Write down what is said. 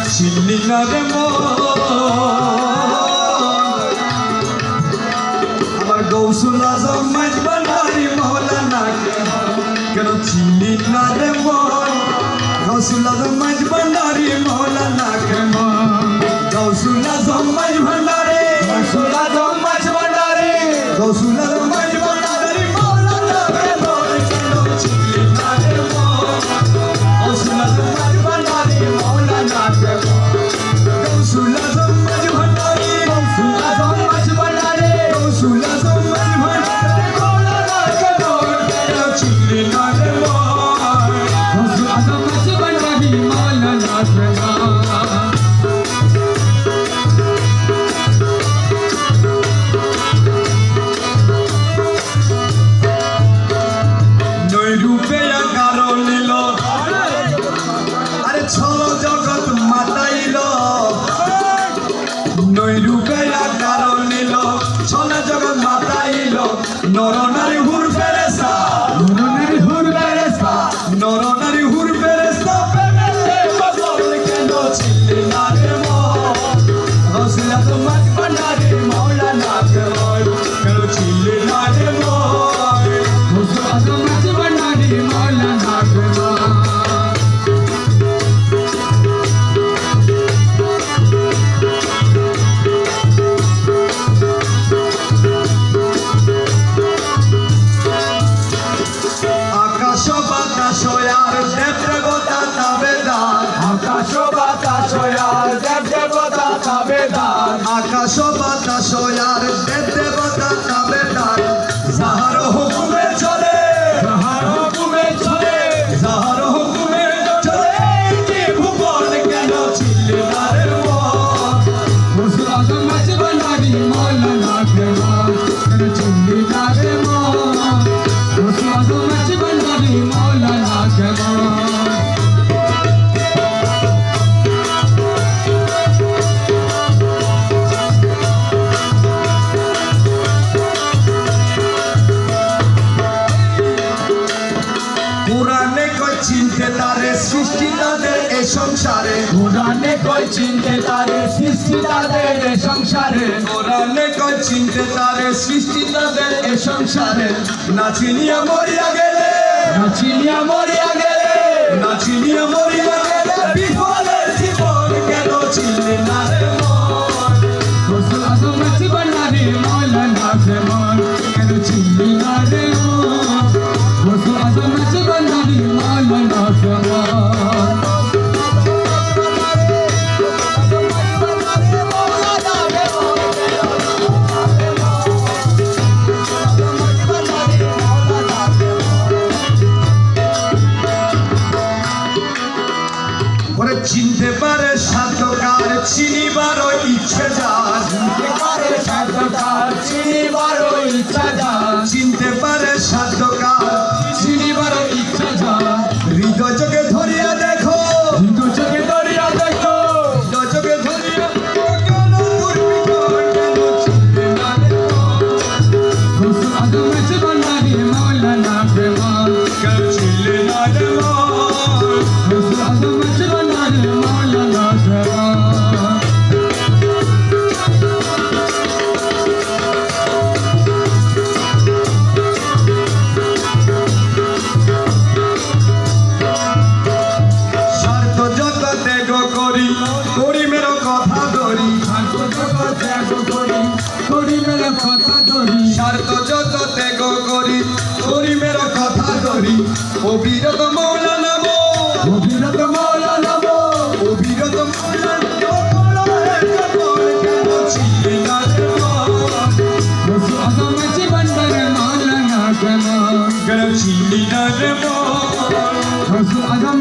চিনলি না রে আমার গৌসুল আজম মাঝবান্ডারি মৌলানা কেন চিনলি না রে গৌসুল আজম মাঝবান্ডারি মৌলানা কেন গৌসুল আজম মাঝবান্ডারি গৌসুল আজম মাঝবান্ডারি গৌসুল আজম মাঝবান্ডারি মৌলানা কেন চিনলি না রে গৌসুল আজম মাঝবান্ডারি মৌলানা কেন গৌসুল আজম মাঝবান্ডারি গৌসুল আজম মাঝবান্ডারি গৌসুল আজম মাঝবান্ডারি মৌলানা কেন চিনলি না রে গৌসুল আজম মাঝবান্ডারি মৌলানা কেন ছলো জগৎ মাতাইল নৈরূপে আকার নিল ছলো জগৎ মাতাইল নরনারী হুর ফেরেশতা নরনারী হুর ফেরেশতা নরনারী হুর ফেরেশতা প্রেমেতে পাগল কেন চিনলি না রে গৌসুল আজম মাঝবান্ডারি মৌলানা কেন চিনলি না রে গৌসুল আজম মাঝবান্ডারি মৌলানা কেন আকাশ বাতাস আর দেব দেবতা তাবেদার যাহার হুকুমে চলে যাহার হুকুমে চলে যাহার হুকুমে চলে কি ভুবন কেন চিনলি না রে গৌসুল আজম মাঝবান্ডারি মৌলানা কেন চিনলি না রে গৌসুল আজম মাঝবান্ডারি মৌলানা কেন চিনতে তারে সৃষ্টি তাদের এ সংসারে কোরআনে কই চিনতে তারে সৃষ্টি তাদের এ সংসারে কোরআনে কই চিনতে তারে সৃষ্টি তাদের এ সংসারে না চিনিয়া মরিয়া গেলে না চিনিয়া মরিয়া গেলে না চিনিয়া মরিয়া গেলে বিফলের জীবন কেন চিনলি না রে গৌসুল আজম মাঝবান্ডারি মৌলানা কেন চিনলি না রে গৌসুল আজম মাঝবান্ডারি মৌলানা কেন চিনতে পারে সাধকার চিনিবার ইচ্ছে যার চিনতে পারে সাধকার চিনিবার ইচ্ছা যার চিনতে পারে সাধকার চিনিবার ইচ্ছা যার হৃদয় চোখে ধরিয়া দেখো হৃদয় চোখে ধরিয়া দেখো হৃদয় চোখে ধরিয়া কেন চিনলি না রে গৌসুল আজম মাঝবান্ডারি মৌলানা কেন চিনলি না রে গৌসুল আজম মাঝবান্ডারি মৌলানা কেন করিমের কথা ধরি স্বার্থ যত ত্যাগ করি করিমের কথা ধরি অবিরত মৌলানা অবিরত মৌলানা অবিরত চিনলি না রে গৌসুল আজম মাঝবান্ডারি মৌলানা কেন চিনলি না রে গৌসুল আজম